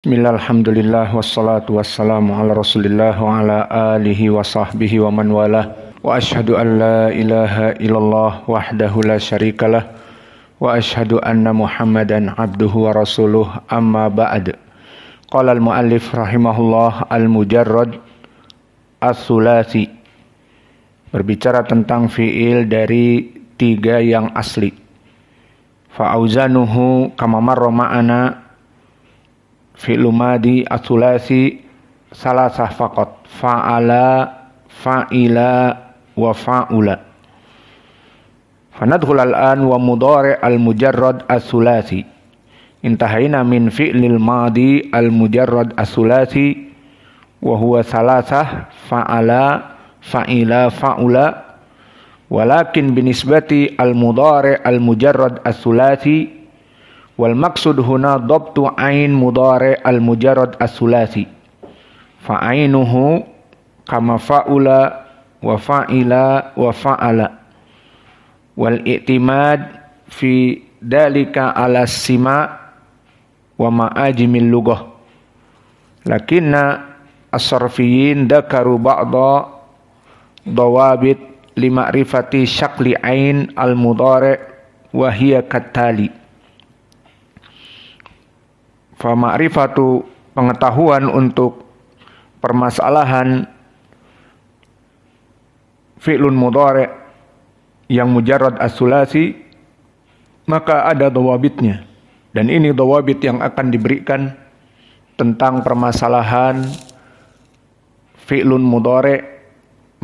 Bismillah, alhamdulillah, wassalatu wassalamu ala rasulillah wa ala alihi wa sahbihi wa man walah. Wa ashhadu an la ilaha illallah wahdahu la syarikalah. Wa ashhadu anna muhammadan abduhu wa rasuluh amma ba'd. Qala al-muallif rahimahullah al-mujarrad as-sulasi. Berbicara tentang fi'il dari tiga yang asli. Fa'auzanuhu kama marra ma'ana fi'lu madi as-sulasi salasah faqat fa'ala, fa'ila, wa fa'ula. Fanadkhul al-an wa mudhari' al-mujarrad as-sulasi. Intahaina min fi'lil madi al-mujarrad as-sulasi wa huwa salasah fa'ala, fa'ila, fa'ula. Walakin binisbati al-mudhari' al-mujarrad as-sulasi wal maksud huna dhabtu ain mudhari al-mujarrad as-sulasi fa ainuhu kama fa'ula wa fa'ila wa fa'ala wal i'timad fi dalika ala sima wa ma'ajimil lughah lakinna as-sarfiyyin dzakaru ba'da dawabit lima'rifati syakli ain al-mudhari wa hiya kattali. Fama'rifatu pengetahuan untuk permasalahan fi'lun mudhari' yang mujarrad as-sulasi, maka ada dawabitnya. Dan ini dawabit yang akan diberikan tentang permasalahan fi'lun mudhari'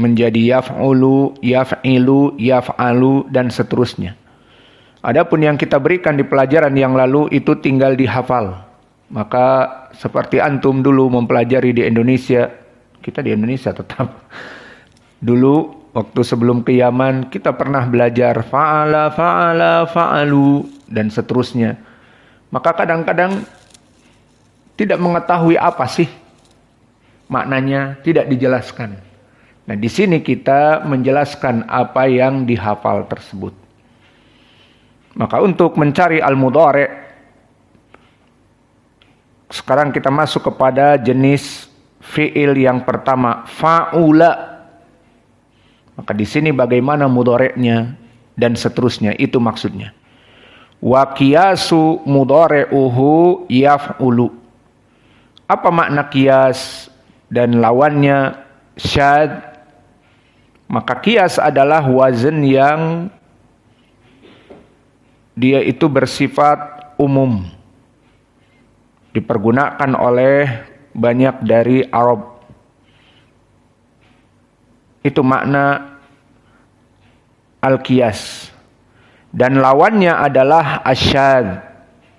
menjadi yaf'ulu, yaf'ilu, yaf'alu, dan seterusnya. Adapun yang kita berikan di pelajaran yang lalu itu tinggal dihafal. Maka seperti antum dulu mempelajari di Indonesia, kita di Indonesia tetap. Dulu waktu sebelum ke Yaman kita pernah belajar fa'ala, fa'ala, fa'alu dan seterusnya. Maka kadang-kadang tidak mengetahui apa sih maknanya, tidak dijelaskan. Nah, di sini kita menjelaskan apa yang dihafal tersebut. Maka untuk mencari al-mudhari', sekarang kita masuk kepada jenis fi'il yang pertama, fa'ula. Maka di sini bagaimana mudhari'nya dan seterusnya, itu maksudnya. Wa qiyasu mudhari'uhu yaf'ulu. Apa makna qiyas dan lawannya syad? Maka qiyas adalah wazn yang dia itu bersifat umum, dipergunakan oleh banyak dari Arab. Itu makna al-qiyas. Dan lawannya adalah asyad.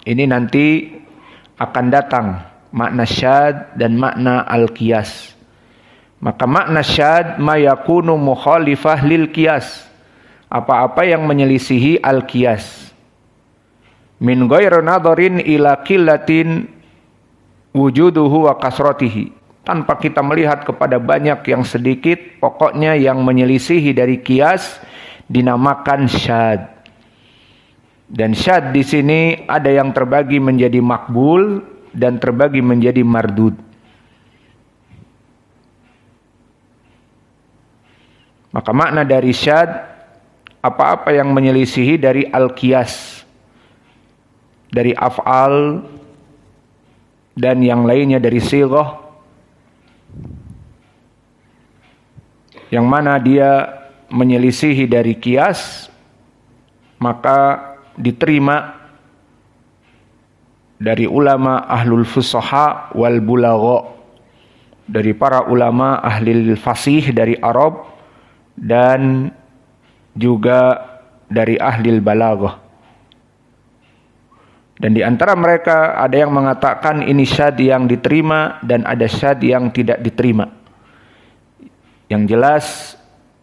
Ini nanti akan datang makna syad dan makna al-qiyas. Maka makna syad ma yakunu mukhalifah lil qiyas. Apa-apa yang menyelisihi al-qiyas. Min ghairi nadharin ila qillatin wujuduhu wa kasratihi, tanpa kita melihat kepada banyak yang sedikit, pokoknya yang menyelisihi dari qiyas dinamakan syad. Dan syad di sini ada yang terbagi menjadi makbul dan terbagi menjadi mardud. Maka makna dari syad apa-apa yang menyelisihi dari al-qiyas, dari af'al dan yang lainnya dari sighah, yang mana dia menyelisihi dari qiyas, maka diterima dari ulama ahlul fusaha wal bulagha, dari para ulama ahli fasih dari Arab dan juga dari ahli balaghah. Dan di antara mereka ada yang mengatakan ini syad yang diterima dan ada syad yang tidak diterima. Yang jelas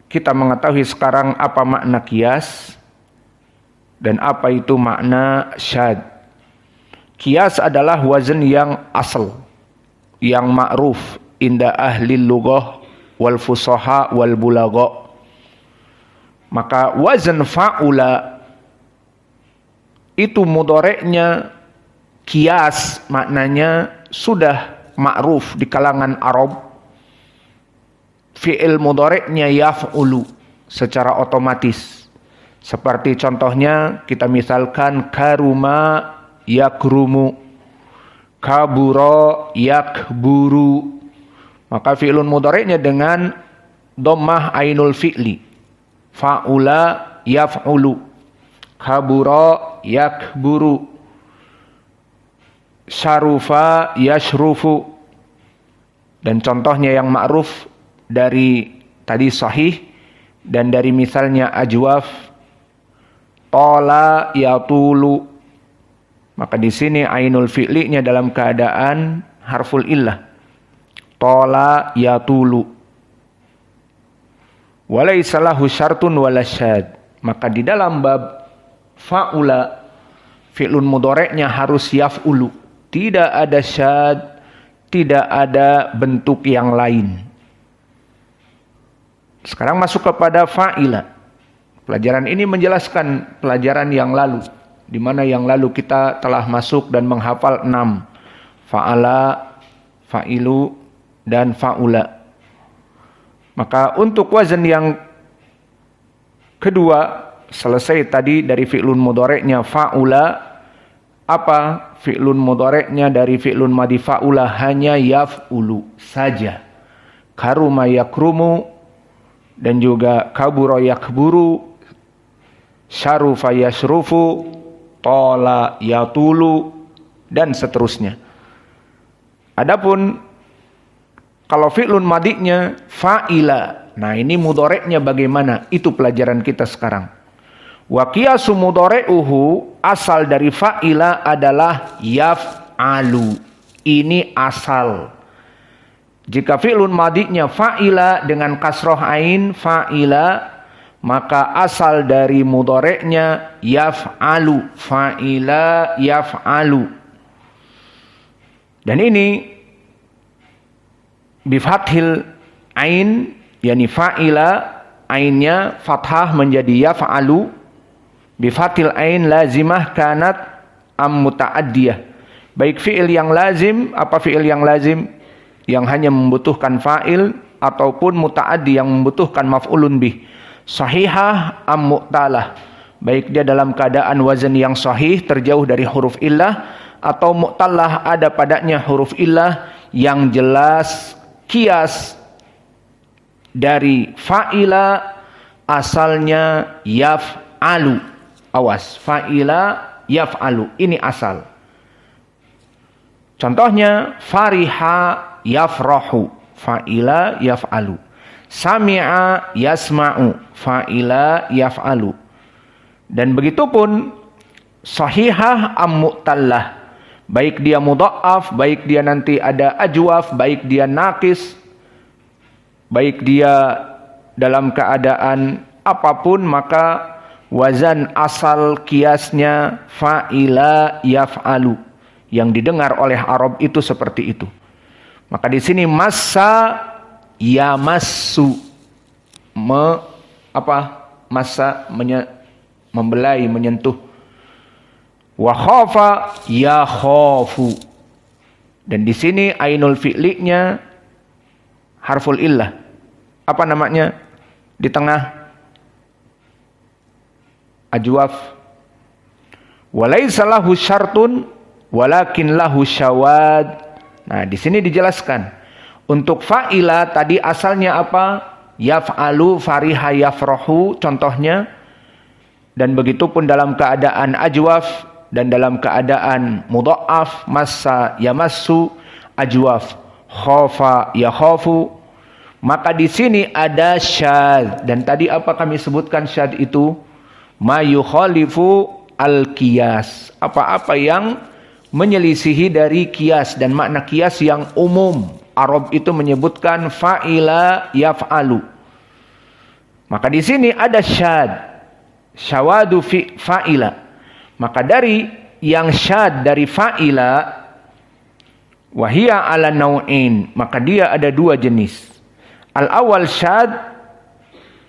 kita mengetahui sekarang apa makna qiyas dan apa itu makna syad. Qiyas adalah wazn yang asal, yang ma'ruf inda ahli lughah wal fusaha wal bulagha. Maka wazn fa'ula itu mudhari'nya qiyas, maknanya sudah ma'ruf di kalangan Arab, fi'il mudhari'nya yaf'ulu secara otomatis. Seperti contohnya kita misalkan karuma yakrumu, kabura yakburu. Maka fi'ilun mudhari'nya dengan dhammah ainul fi'li. Fa'ula yaf'ulu, kabura yakburu, syarufa yashrufu. Dan contohnya yang ma'ruf dari tadi sahih dan dari misalnya ajwaf, tola yatulu. Maka di sini ainul fi'linya dalam keadaan harful illah. Tola yatulu. Walaysa lahu syartun wala syad. Maka di dalam bab fa'ula, fi'lun mudhari'nya harus yaf'ulu. Tidak ada syad, tidak ada bentuk yang lain. Sekarang masuk kepada fa'ila. Pelajaran ini menjelaskan pelajaran yang lalu, di mana yang lalu kita telah masuk dan menghafal 6. Fa'ala, fa'ilu, dan fa'ula. Maka untuk wazan yang kedua, selesai tadi dari fi'lun mudhari'nya fa'ula. Apa fi'lun mudhari'nya dari fi'lun madhi fa'ula? Hanya yaf'ulu saja. Karuma yakrumu, dan juga kabura yakburu, syarufa yashrufu, tola yatulu, dan seterusnya. Adapun kalau fi'lun madhi'nya fa'ila, nah ini mudhari'nya bagaimana? Itu pelajaran kita sekarang. Wa qiyasu mudhari'uhu, asal dari fa'ila adalah yaf'alu. Ini asal. Jika fi'lun madhi'nya fa'ila dengan kasroh ain, fa'ila, maka asal dari mudhari'nya yaf'alu. Fa'ila yaf'alu. Dan ini bifathil ain, yani fa'ila, ainnya fathah menjadi yaf'alu. Bifathil ain lazimah kanat am muta'addiyah. Baik fi'il yang lazim, apa fi'il yang lazim? Yang hanya membutuhkan fa'il, ataupun muta'addi yang membutuhkan maf'ulun bih. Sahihah am mu'talah. Baik dia dalam keadaan wazan yang sahih, terjauh dari huruf illah, atau mu'talah, ada padanya huruf illah yang jelas. Kias dari fa'ila asalnya yaf'alu. Awas, fa'ila yaf'alu, ini asal. Contohnya fariha yafrahu, fa'ila yaf'alu. Sami'a yasma'u, fa'ila yaf'alu. Dan begitupun sahihah am mu'tallah. Baik dia mudha'af, baik dia nanti ada ajwaf, baik dia naqis, baik dia dalam keadaan apapun, maka wazan asal kiasnya fa'ila yaf'alu. Yang didengar oleh Arab itu seperti itu. Maka di sini massa yamassu, massa membelai, menyentuh. Wa khafa ya khafu. Dan di sini ainul fi'linya harful illah. Apa namanya? Di tengah ajwaf. Walaysa lahu syartun walakin lahu syawad. Nah, di sini dijelaskan. Untuk fa'ila tadi asalnya apa? Yaf'alu, fariha yafrahu contohnya. Dan begitu pun dalam keadaan ajwaf dan dalam keadaan mudha'af, massa yamassu, ajwaf, khafa yakhafu. Maka di sini ada syadz. Dan tadi apa kami sebutkan syadz itu? Ma yukhalifu al-qiyas. Apa-apa yang menyelisihi dari kias, dan makna kias yang umum. Arab itu menyebutkan fa'ila yaf'alu. Maka di sini ada syadz. Syawadu fi fa'ila. Maka dari yang syad dari fa'ila, wahia ala naw'in, maka dia ada dua jenis. Al-awwal syad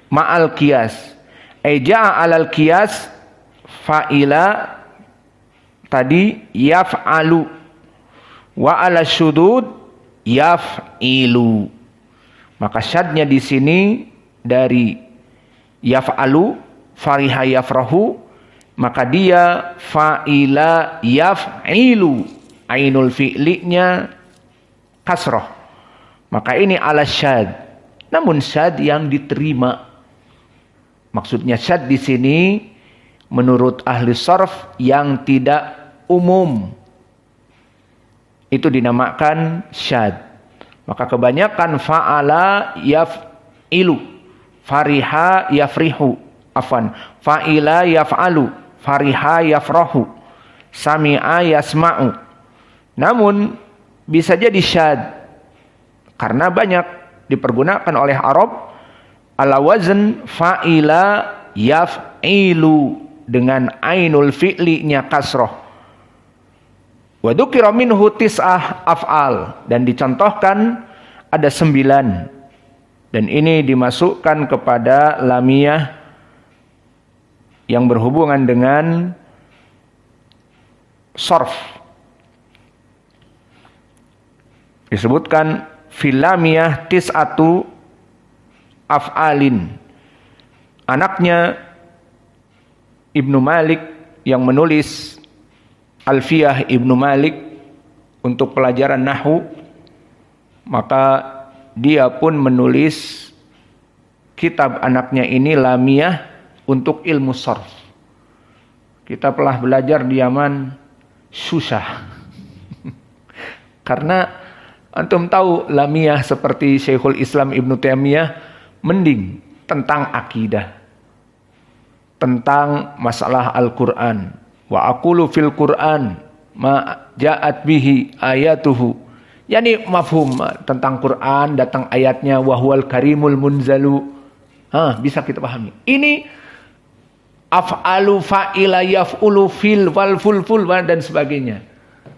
ma'al qiyas. Ja'a alal qiyas fa'ila tadi yaf'alu. Wa ala syudud yaf'ilu. Maka syadnya di sini dari yaf'alu, fariha yafrahu, maka dia fa'ila yaf'ilu. Ainul fi'linya kasroh. Maka ini ala syad. Namun syad yang diterima. Maksudnya syad di sini menurut ahli sarf yang tidak umum. Itu dinamakan syad. Maka kebanyakan fa'ala yaf'ilu, fariha yafrihu, fa'ila yaf'alu, fariha yafrahu, sami'a yasma'u. Namun bisa jadi syad karena banyak dipergunakan oleh Arab ala wazn fa'ila yaf'ilu dengan ainul fi'linya kasroh. Wa dzukira minhu tis'ah af'al, dan dicontohkan ada 9. Dan ini dimasukkan kepada lamiyah yang berhubungan dengan sarf. Disebutkan fil lamiyah tis'atu af'alin. Anaknya Ibnu Malik yang menulis Alfiyah Ibnu Malik untuk pelajaran nahwu, maka dia pun menulis kitab anaknya ini lamiyah untuk ilmu sarf. Kita telah belajar di Yaman susah. Karena antum tahu lamiyah seperti Syekhul Islam Ibnu Taimiyah mending tentang akidah, tentang masalah Al-Qur'an. Wa aqulu fil Qur'an ma ja'at bihi ayatuhu. Yani mafhum tentang Quran, datang ayatnya wa huwal karimul munzalu. Bisa kita pahami. Ini af'alu fa'ila yaf'ulu fil wal ful dan sebagainya.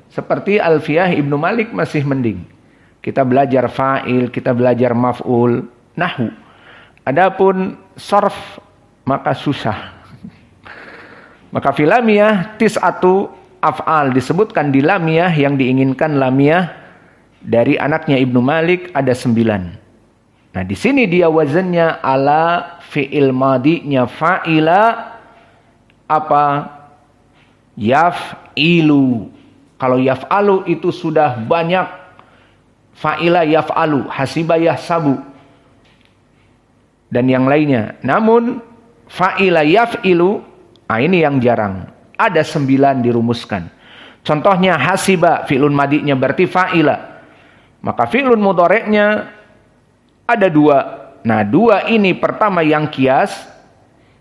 Seperti Alfiyah Ibnu Malik masih mending. Kita belajar fa'il, kita belajar maf'ul, nahwu. Adapun sarf maka susah. Maka fil lamiyah tis'atu af'al, disebutkan di lamiyah yang diinginkan lamiyah dari anaknya Ibnu Malik ada 9. Nah, di sini dia wazannya ala fi'il madinya fa'ila apa? Yaf'ilu. Kalau yaf'alu itu sudah banyak. Fa'ila yaf'alu, hasiba yahsabu, dan yang lainnya. Namun fa'ila yaf'ilu, ini yang jarang. Ada 9 dirumuskan. Contohnya hasiba, fi'lun madinya berarti fa'ila. Maka fi'lun mudhari'nya ada 2. Nah, 2 ini pertama yang kias,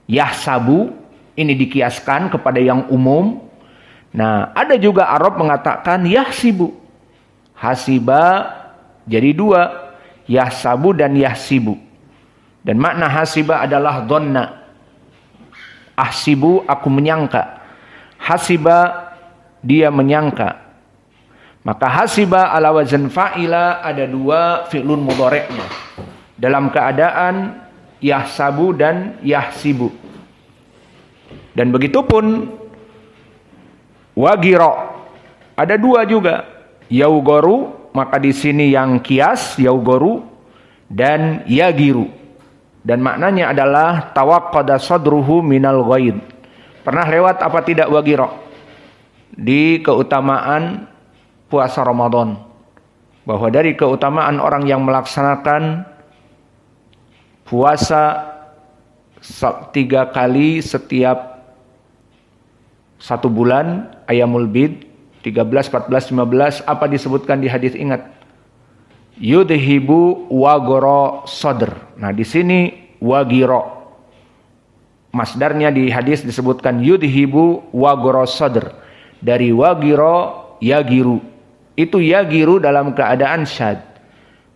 yahsabu, ini dikiaskan kepada yang umum. Nah, ada juga Arab mengatakan yahsibu. Hasiba jadi 2, yahsabu dan yahsibu. Dan makna hasiba adalah dhanna. Ahsibu, aku menyangka. Hasiba, dia menyangka. Maka hasiba ala wazn fa'ila ada 2 fi'lun mudhari'nya. Dalam keadaan yahsabu dan yahsibu. Dan begitu pun wagiro. Ada 2 juga. Yaugoru, maka di sini yang kias yaugoru dan yagiru. Dan maknanya adalah tawaqqada sadruhu minal ghaid. Pernah lewat apa tidak wagiro? Di keutamaan puasa Ramadan. Bahwa dari keutamaan orang yang melaksanakan puasa 3 kali setiap 1 bulan, Ayyamul Bid, 13, 14, 15, apa disebutkan di hadis, ingat? Yudhibu wagoro sodr. Nah, di sini wagiro. Masdarnya di hadis disebutkan yudhibu wagoro sodr. Dari wagiro yagiru. Itu yagiru dalam keadaan syad.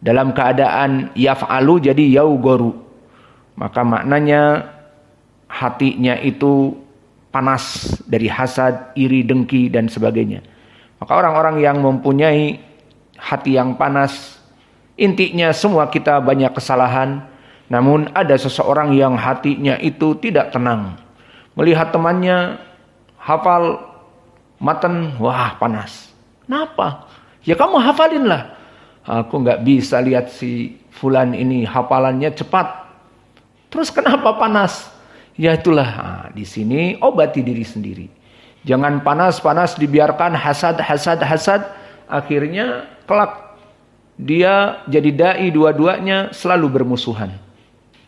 Dalam keadaan yaf'alu jadi yaugoru. Maka maknanya hatinya itu panas dari hasad, iri, dengki dan sebagainya. Maka orang-orang yang mempunyai hati yang panas, intinya semua kita banyak kesalahan, namun ada seseorang yang hatinya itu tidak tenang. Melihat temannya hafal matan, wah panas. Kenapa? Ya kamu hafalinlah. Aku nggak bisa lihat si fulan ini hafalannya cepat. Terus kenapa panas? Ya itulah, di sini obati diri sendiri. Jangan panas-panas dibiarkan hasad. Akhirnya kelak dia jadi dai dua-duanya selalu bermusuhan.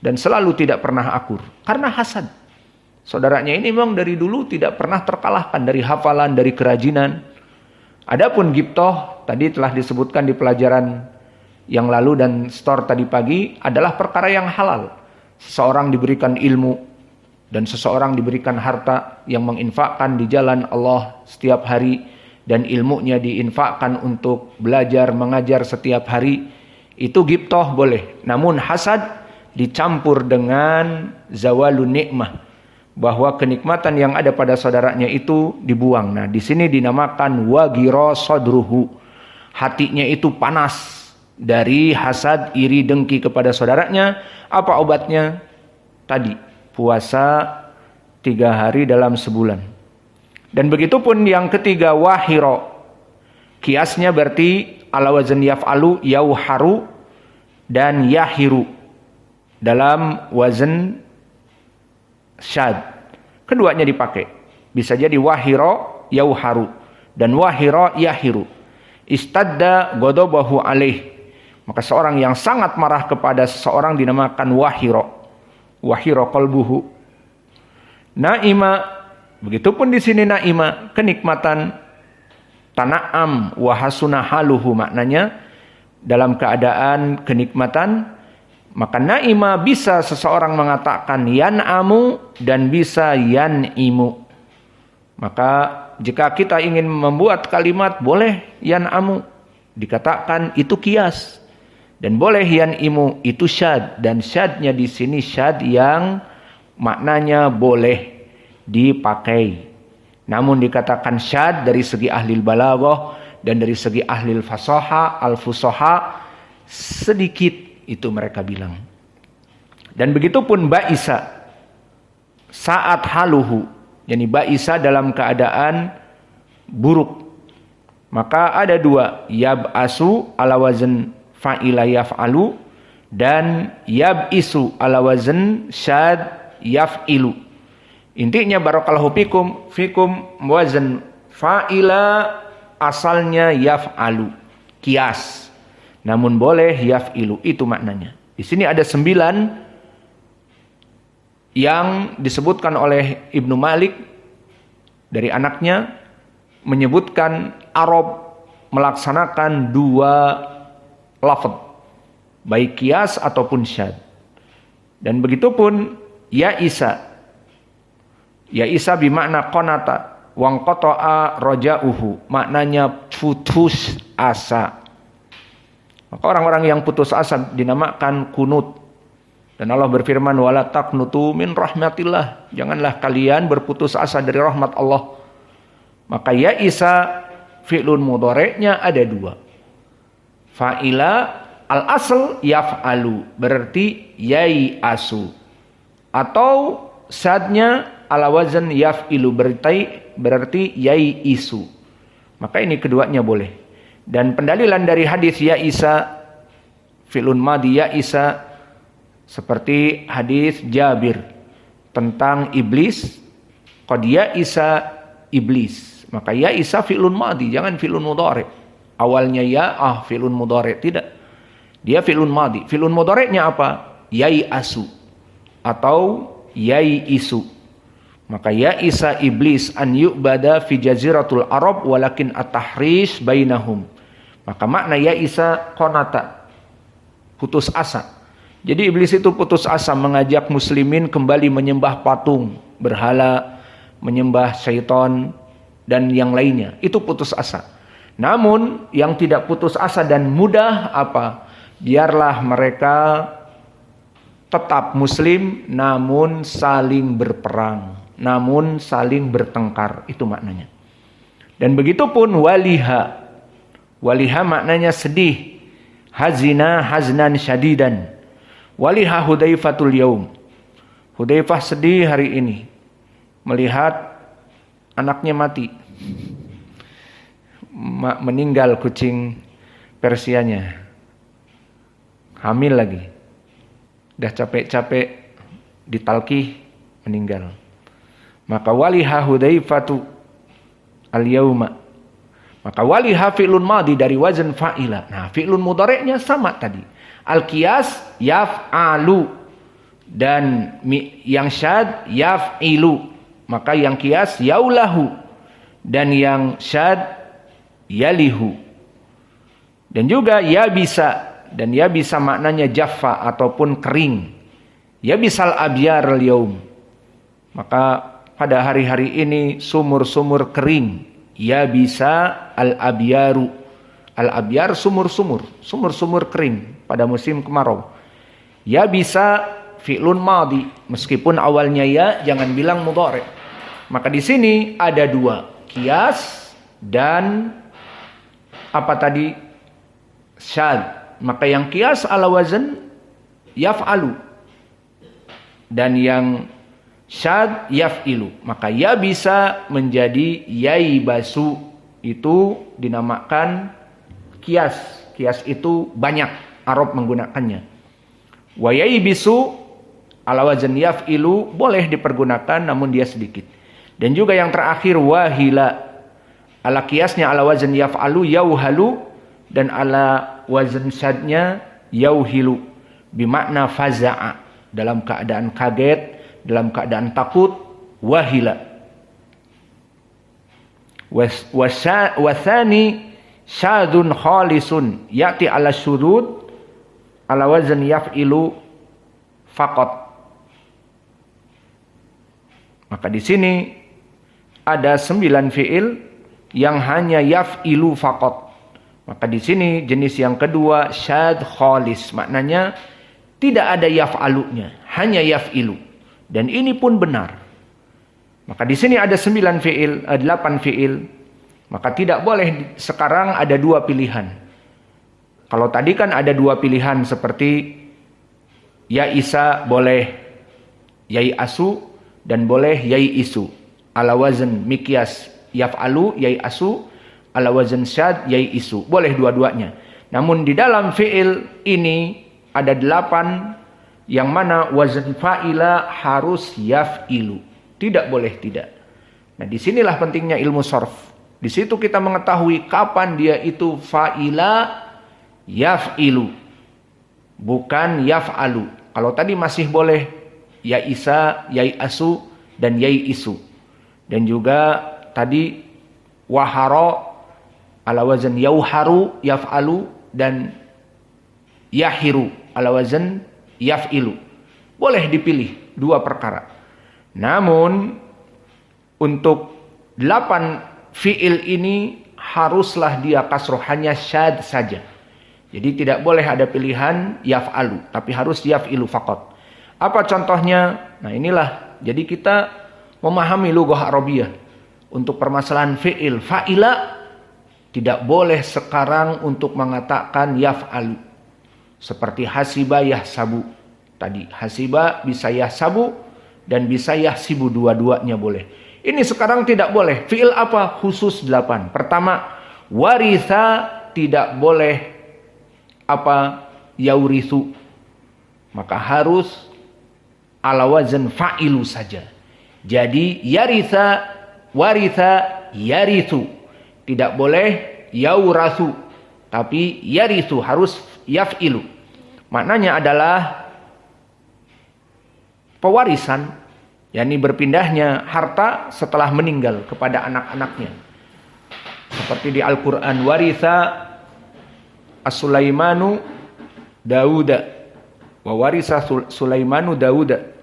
Dan selalu tidak pernah akur. Karena hasad. Saudaranya ini memang dari dulu tidak pernah terkalahkan dari hafalan, dari kerajinan. Adapun ghibthah, tadi telah disebutkan di pelajaran yang lalu dan store tadi pagi, adalah perkara yang halal. Seseorang diberikan ilmu dan seseorang diberikan harta yang menginfakkan di jalan Allah setiap hari dan ilmunya diinfakkan untuk belajar mengajar setiap hari, itu ghibthah boleh. Namun hasad dicampur dengan zawalun nikmah, bahwa kenikmatan yang ada pada saudaranya itu dibuang. Nah, di sini dinamakan waghira sadruhu. Hatinya itu panas dari hasad, iri, dengki kepada saudaranya. Apa obatnya? Tadi, puasa 3 hari dalam sebulan. Dan begitu pun yang ketiga, wahiro. Kiasnya berarti ala wazan yaf'alu, yauharu, dan yahiru. Dalam wazan syad. Keduanya dipakai. Bisa jadi wahiro, yauharu. Dan wahiro, yahiru. Istadda godobahu alaih. Maka seorang yang sangat marah kepada seseorang dinamakan wahiro. Wahiro qalbuhu. Naima, begitupun di sini naima, kenikmatan. Tana'am wahasuna haluhu, maknanya dalam keadaan kenikmatan. Maka naima bisa seseorang mengatakan yan'amu dan bisa yan'imu. Maka jika kita ingin membuat kalimat boleh yan'amu dikatakan itu kias. Dan boleh yan'imu itu syad. Dan syadnya di sini syad yang maknanya boleh dipakai. Namun dikatakan syad dari segi ahli balaghah dan dari segi ahli fasaha, al-fusaha sedikit itu mereka bilang. Dan begitu pun ba'isa saat haluhu, yani ba'isa dalam keadaan buruk. Maka ada 2, yab'asu ala wazn fa'ila yaf'alu dan yab'isu ala wazn syad yaf'ilu. Intinya barakallahu fikum wazn fa'ila asalnya yaf'alu, kias. Namun boleh yaf'ilu, itu maknanya. Di sini ada 9 yang disebutkan oleh Ibnu Malik dari anaknya, menyebutkan Arab melaksanakan 2 lafaz, baik kias ataupun syad. Dan begitu pun ya Isa. Ya Isa bimakna qanata wang qata'a raja'uhu, maknanya putus asa. Maka orang-orang yang putus asa dinamakan kunut. Dan Allah berfirman, wala taqnutu min rahmatillah. Janganlah kalian berputus asa dari rahmat Allah. Maka ya Isa fi'lun mudhari'nya ada 2. Fa'ila al-asl yaf'alu, berarti yai asu. Atau sadnya ala wazan yaf'ilu, berarti yai isu. Maka ini keduanya boleh. Dan pendalilan dari hadis ya Isa fi'lun madi ya Isa seperti hadis Jabir tentang iblis, qad ya Isa iblis. Maka ya Isa fi'lun madi, jangan fi'lun mudhari'. Awalnya ya fi'lun mudhari', tidak. Dia fi'lun madi. Fi'lun mudhari'nya apa? Yai asu atau yai isu. Maka ya Isa iblis an yu'bada fi jaziratul Arab walakin at-tahrish bainahum. Maka makna ya Isa qanata, putus asa. Jadi iblis itu putus asa mengajak muslimin kembali menyembah patung, berhala, menyembah syaitan dan yang lainnya. Itu putus asa. Namun yang tidak putus asa dan mudah apa? Biarlah mereka tetap muslim namun saling berperang, namun saling bertengkar, itu maknanya. Dan begitu pun waliha. Waliha maknanya sedih. Hazina haznan syadidan. Waliha Hudayfatul yaum. Hudayfah sedih hari ini melihat anaknya mati. meninggal kucing Persianya. Hamil lagi. Udah capek-capek ditalkih, meninggal. Maka waliha Hudzaifatu al-yauma. Maka waliha fi'lun madhi dari wazn fa'ila. Nah, fi'lun mudhari'nya sama tadi. Al-qiyas yaf'alu dan yang syad yaf'ilu. Maka yang qiyas yaulahu dan yang syad yalihu. Dan juga ya bisa, dan ya bisa maknanya jaffa ataupun kering. Ya bisal abyar al-yaum. Maka pada hari-hari ini sumur-sumur kering. Ya bisa al-abyaru. Al-abyar sumur-sumur, sumur-sumur kering pada musim kemarau. Ya bisa fi'lun madhi, meskipun awalnya ya jangan bilang mudhari'. Maka di sini ada dua, qiyas dan apa tadi? Syad. Maka yang qiyas ala wazn yaf'alu dan yang syad yaf'ilu. Maka ya bisa menjadi yaibasu, itu dinamakan qiyas. Qiyas itu banyak Arab menggunakannya. Wa yaibisu ala wazn yaf'ilu boleh dipergunakan namun dia sedikit. Dan juga yang terakhir wahila. Ala qiyasnya ala wazn yaf'alu yauhalu dan ala wazn syadnya yauhilu bimakna faza'a, dalam keadaan kaget, dalam keadaan takut, wahila. Wasani syadun khalisun ya'ti ala syudud ala wazn yaf'ilu faqat. Maka di sini ada 9 fi'il yang hanya yaf'ilu faqat. Maka di sini jenis yang kedua syad khalis, maknanya tidak ada yaf'alunya, hanya yaf'ilu. Dan ini pun benar. Maka di sini ada 9 fi'il, 8 fi'il. Maka tidak boleh sekarang ada 2 pilihan. Kalau tadi kan ada 2 pilihan seperti ya isa boleh yai asu dan boleh yai isu. Ala wazn mikyas yaf'alu yai asu, ala wazn syad yai isu. Boleh dua-duanya. Namun di dalam fi'il ini ada 8 yang mana wazn fa'ila harus yaf'ilu. Tidak boleh tidak. Nah, disinilah pentingnya ilmu sharf. Di situ kita mengetahui kapan dia itu fa'ila yaf'ilu, bukan yaf'alu. Kalau tadi masih boleh ya isa, yai asu, dan yai isu. Dan juga tadi waharo ala wazn yauharu yaf'alu dan yahiru ala wazn yaf'ilu. Boleh dipilih 2 perkara. Namun untuk 8 fi'il ini haruslah dia kasroh, hanya syad saja. Jadi tidak boleh ada pilihan yaf'alu, tapi harus yaf'ilu faqat. Apa contohnya? Nah inilah, jadi kita memahami lughah Arabiyah. Untuk permasalahan fi'il, fa'ila tidak boleh sekarang untuk mengatakan yaf'alu. Seperti hasiba yahsabu. Tadi hasiba bisa yahsabu dan bisa yahsibu, dua-duanya boleh. Ini sekarang tidak boleh. Fi'il apa? Khusus 8. Pertama, waritha tidak boleh apa? Yaurithu. Maka harus ala wazn fa'ilu saja. Jadi yaritha, waritha, yarithu. Tidak boleh yaurathu, tapi yarithu, harus yaf'ilu. Maknanya adalah pewarisan, yakni berpindahnya harta setelah meninggal kepada anak-anaknya. Seperti di Al-Quran, waritha as-Sulaimanu Dauda, wa warisa Sulaimanu Dauda.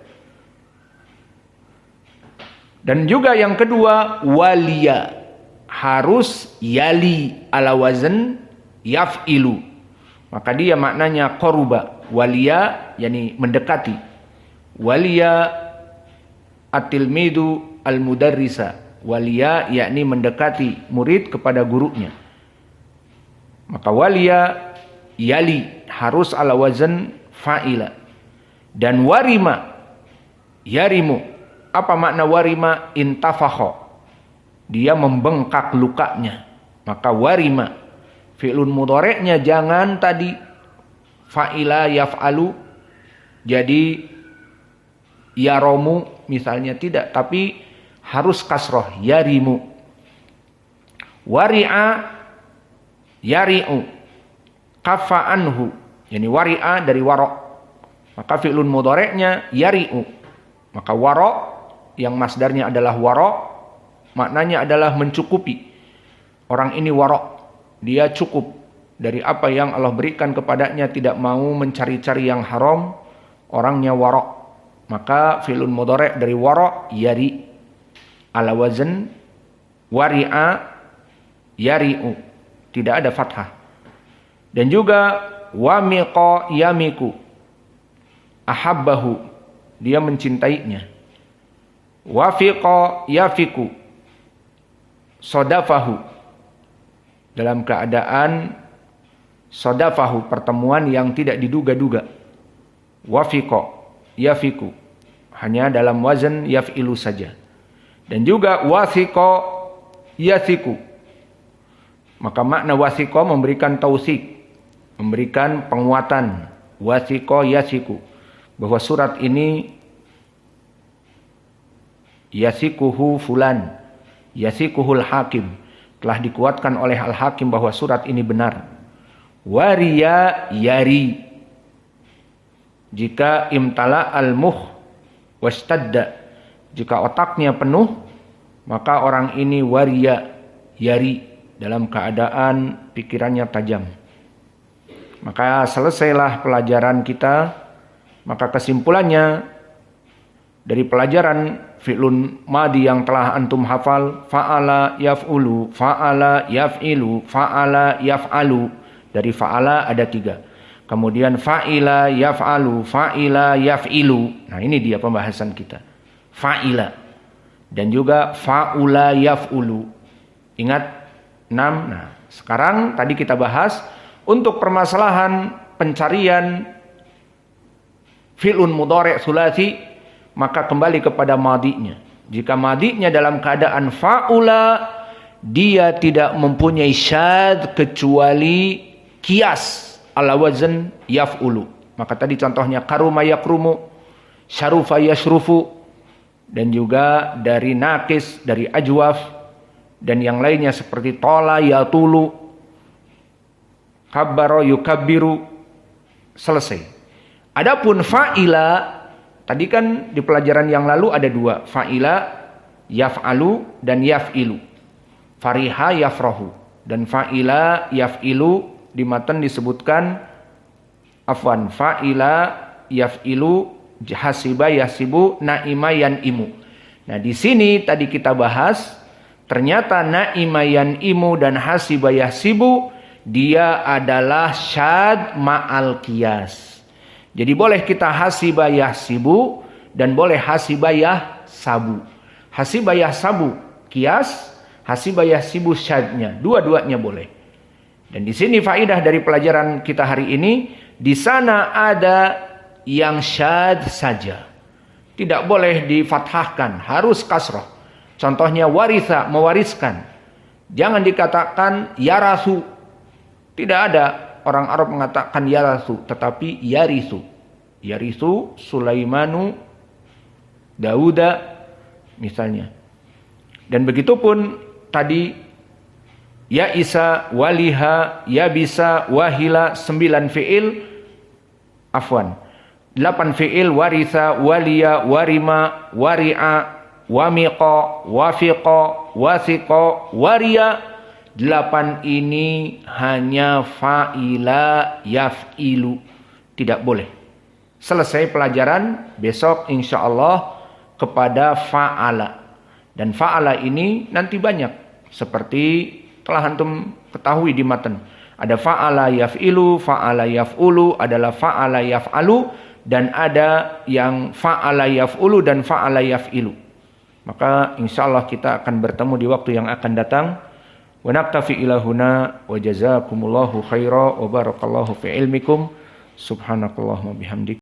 Dan juga yang kedua, waliya, harus yali ala wazn yaf'ilu. Maka dia maknanya qaruba. Waliya yakni mendekati. Waliya at-tilmidu al-mudarrisa. Waliya yakni mendekati murid kepada gurunya. Maka waliya yali harus ala wazn fa'ila. Dan warima yarimu. Apa makna warima? Intafakho. Dia membengkak lukanya. Maka warima, fi'lun mudhari'nya jangan tadi fa'ila yaf'alu jadi yaromu misalnya, tidak, tapi harus kasroh, yarimu. Wari'a yari'u, kafa anhu, yani wari'a dari warok, maka fi'lun mudhari'nya yari'u, maka warok yang masdarnya adalah warok, maknanya adalah mencukupi. Orang ini warok, dia cukup dari apa yang Allah berikan kepadanya, tidak mau mencari-cari yang haram, orangnya warok. Maka fi'lun mudhari' dari warok yari, ala wazn wari'a yari'u, tidak ada fathah. Dan juga wamiqa yamiku, ahabbahu, dia mencintainya. Wafiqa yafiku, sodafahu, dalam keadaan sodafahu, pertemuan yang tidak diduga-duga. Wafiqa yafiku, hanya dalam wazan yaf'ilu saja. Dan juga wasiqa yasiku, maka makna wasiqa memberikan tausik, memberikan penguatan. Wasiqa yasiku, bahwa surat ini yasikuhu fulan, yasikuhul hakim, telah dikuatkan oleh al-hakim bahwa surat ini benar. Wariya yari, jika imtala al-muh wastadda, jika otaknya penuh, maka orang ini wariya yari, dalam keadaan pikirannya tajam. Maka selesailah pelajaran kita. Maka kesimpulannya dari pelajaran fi'lun madi yang telah antum hafal, fa'ala yaf'ulu, fa'ala yaf'ilu, fa'ala yaf'alu. Dari fa'ala ada 3. Kemudian fa'ila yaf'alu, fa'ila yaf'ilu. Nah, ini dia pembahasan kita. Fa'ila. Dan juga fa'ula yaf'ulu. Ingat 6. Nah, sekarang tadi kita bahas untuk permasalahan pencarian fi'lun mudhari' sulasi, maka kembali kepada madinya. Jika madinya dalam keadaan fa'ula, dia tidak mempunyai syadz kecuali kias ala wazn yaf'ulu. Maka tadi contohnya karuma yakrumu, syarufa yashrufu, dan juga dari nakis, dari ajwaf, dan yang lainnya seperti tola yatulu, kabbaro yukabbiru, selesai. Adapun fa'ila, tadi kan di pelajaran yang lalu ada 2, fa'ila yaf'alu dan yaf'ilu. Fariha yafrahu, dan fa'ila yaf'ilu di matan disebutkan fa'ila yaf'ilu, hasiba yasibu, naima yan'imu. Nah, di sini tadi kita bahas ternyata naima yan'imu dan hasiba yasibu dia adalah syad ma'al qiyas. Jadi boleh kita hasibah yahsibu dan boleh hasibah yahsabu. Hasibah yahsabu kias, hasibah yahsibu syadnya. Dua-duanya boleh. Dan di sini faidah dari pelajaran kita hari ini, di sana ada yang syad saja. Tidak boleh difathahkan, harus kasroh. Contohnya waritha, mewariskan. Jangan dikatakan yarasu. Tidak ada. Orang Arab mengatakan yarasu, tetapi yarisu. Yarisu Sulaimanu Dauda misalnya. Dan begitu pun tadi ya isa, waliha, ya bisa, wahila, 9 fi'il, 8 fi'il, waritha, waliya, warima, wari'a, wamiqa, wafiqa, wasiqa, wariya. 8 ini hanya fa'ila yaf'ilu, tidak boleh. Selesai pelajaran, besok insya Allah kepada fa'ala. Dan fa'ala ini nanti banyak, seperti telah antum ketahui di matan. Ada fa'ala yaf'ilu, fa'ala yaf'ulu, adalah fa'ala yaf'alu, dan ada yang fa'ala yaf'ulu dan fa'ala yaf'ilu. Maka insya Allah kita akan bertemu di waktu yang akan datang. Wa naktafi ila huna wa jazakumullahu khaira wa barakallahu fi ilmikum. Subhanakallahumma bihamdik.